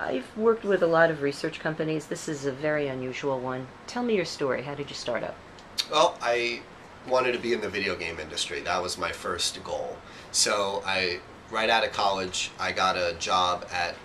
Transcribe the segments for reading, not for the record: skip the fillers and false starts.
I've worked with a lot of research companies. This is a very unusual one. Tell me your story. How did you start up? Well, I wanted to be in the video game industry. That was my first goal. So right out of college, I got a job at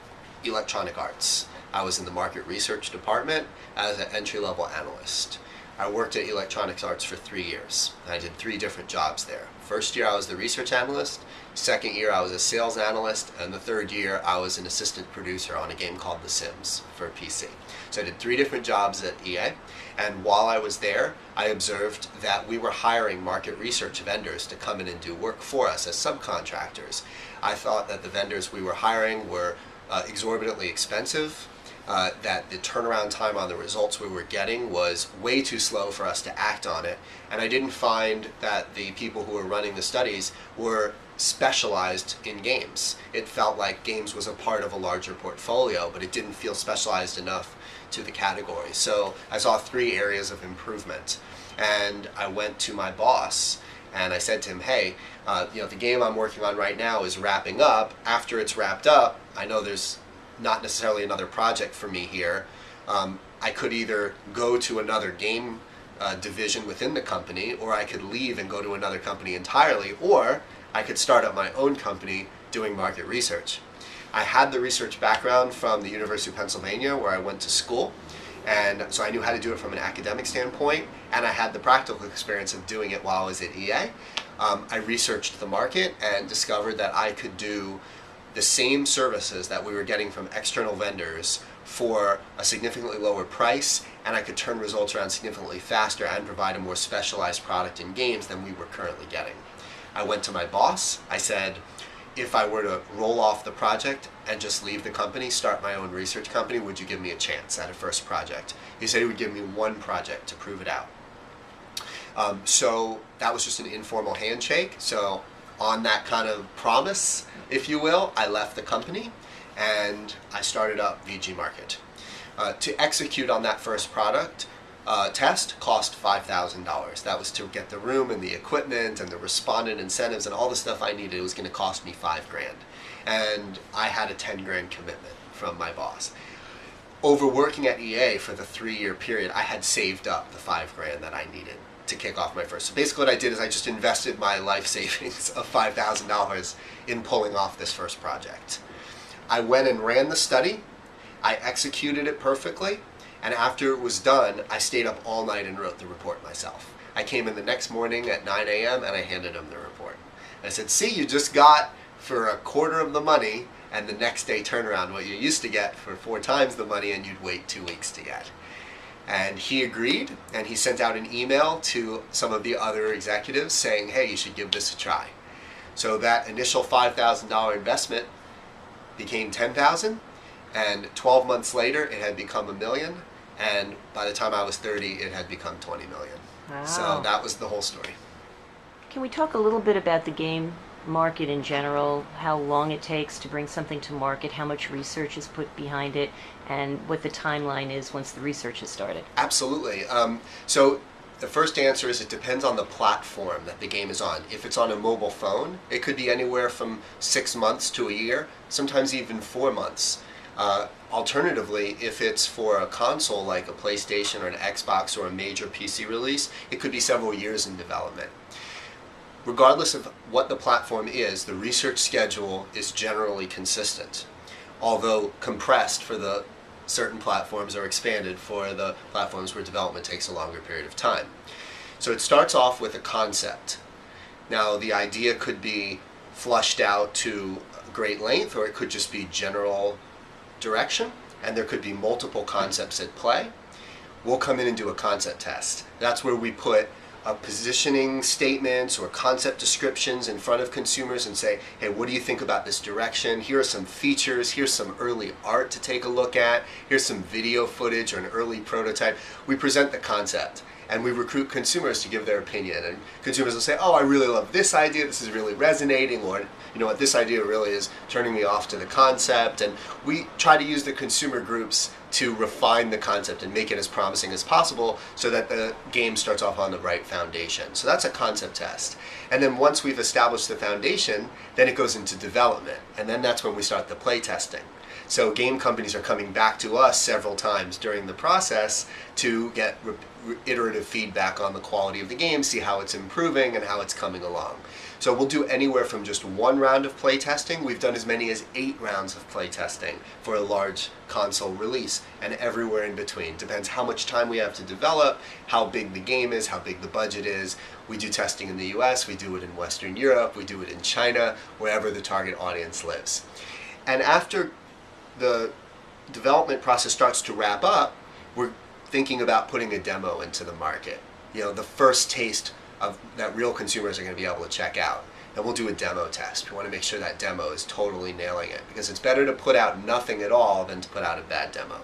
Electronic Arts. I was in the market research department as an entry-level analyst. I worked at Electronic Arts for 3 years. I did 3 different jobs there. First year I was the research analyst, second year I was a sales analyst, and the third year I was an assistant producer on a game called The Sims for PC. So I did 3 different jobs at EA, and while I was there, I observed that we were hiring market research vendors to come in and do work for us as subcontractors. I thought that the vendors we were hiring were exorbitantly expensive, that the turnaround time on the results we were getting was way too slow for us to act on it, and I didn't find that the people who were running the studies were specialized in games. It felt like games was a part of a larger portfolio, but it didn't feel specialized enough to the category. So I saw 3 areas of improvement, and I went to my boss and I said to him, hey, the game I'm working on right now is wrapping up. After it's wrapped up, I know there's not necessarily another project for me here. I could either go to another game division within the company, or I could leave and go to another company entirely, or I could start up my own company doing market research. I had the research background from the University of Pennsylvania where I went to school, and so I knew how to do it from an academic standpoint, and I had the practical experience of doing it while I was at EA. I researched the market and discovered that I could do the same services that we were getting from external vendors for a significantly lower price, and I could turn results around significantly faster and provide a more specialized product in games than we were currently getting. I went to my boss. I said, if I were to roll off the project and just leave the company, start my own research company, would you give me a chance at a first project? He said he would give me 1 project to prove it out. So that was just an informal handshake. So on that kind of promise, if you will, I left the company and I started up VG Market. To execute on that first product test cost $5,000. That was to get the room and the equipment and the respondent incentives and all the stuff I needed. It was going to cost me $5 grand. And I had a 10 grand commitment from my boss. Over working at EA for the 3-year period, I had saved up the $5 grand that I needed to kick off my first. So basically what I did is I just invested my life savings of $5,000 in pulling off this first project. I went and ran the study. I executed it perfectly. And after it was done, I stayed up all night and wrote the report myself. I came in the next morning at 9 a.m. and I handed him the report. And I said, see, you just got for a quarter of the money and the next day turnaround what you used to get for 4 times the money and you'd wait 2 weeks to get. And he agreed, and he sent out an email to some of the other executives saying, hey, you should give this a try. So that initial $5,000 investment became $10,000, and 12 months later it had become $1 million, and by the time I was 30 it had become $20 million. Wow. So that was the whole story. Can we talk a little bit about the game market in general, how long it takes to bring something to market, how much research is put behind it, and what the timeline is once the research has started? Absolutely. So the first answer is it depends on the platform that the game is on. If it's on a mobile phone, it could be anywhere from 6 months to a year, sometimes even 4 months. Alternatively, if it's for a console like a PlayStation or an Xbox or a major PC release, it could be several years in development. Regardless of what the platform is, the research schedule is generally consistent, although compressed for the certain platforms or expanded for the platforms where development takes a longer period of time. So it starts off with a concept. Now the idea could be flushed out to great length, or it could just be general direction, and there could be multiple concepts at play. We'll come in and do a concept test. That's where we put positioning statements or concept descriptions in front of consumers and say, hey, what do you think about this direction? Here are some features, here's some early art to take a look at, here's some video footage or an early prototype. We present the concept, and we recruit consumers to give their opinion. And consumers will say, oh, I really love this idea, this is really resonating, or you know what, this idea really is turning me off to the concept. And we try to use the consumer groups to refine the concept and make it as promising as possible so that the game starts off on the right foundation. So that's a concept test. And then once we've established the foundation, then it goes into development. And then that's when we start the play testing. So game companies are coming back to us several times during the process to get iterative feedback on the quality of the game, see how it's improving and how it's coming along. So we'll do anywhere from just 1 round of play testing. We've done as many as 8 rounds of play testing for a large console release, and everywhere in between. Depends how much time we have to develop, how big the game is, how big the budget is. We do testing in the US, we do it in Western Europe, we do it in China, wherever the target audience lives. And after the development process starts to wrap up, we're thinking about putting a demo into the market. You know, the first taste of that real consumers are going to be able to check out. And we'll do a demo test. We want to make sure that demo is totally nailing it, because it's better to put out nothing at all than to put out a bad demo.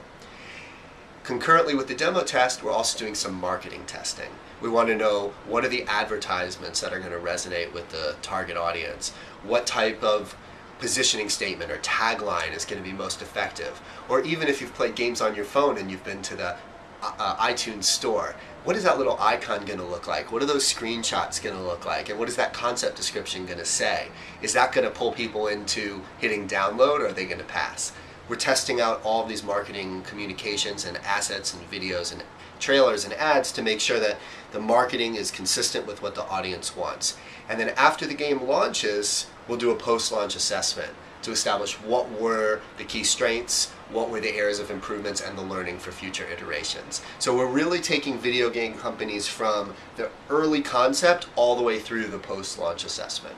Concurrently with the demo test, we're also doing some marketing testing. We want to know, what are the advertisements that are going to resonate with the target audience? What type of positioning statement or tagline is going to be most effective? Or even if you've played games on your phone and you've been to the iTunes store, what is that little icon going to look like? What are those screenshots going to look like? And what is that concept description going to say? Is that going to pull people into hitting download, or are they going to pass? We're testing out all of these marketing communications and assets and videos and trailers and ads to make sure that the marketing is consistent with what the audience wants. And then after the game launches, we'll do a post-launch assessment to establish what were the key strengths, what were the areas of improvements, and the learning for future iterations. So we're really taking video game companies from the early concept all the way through the post-launch assessment.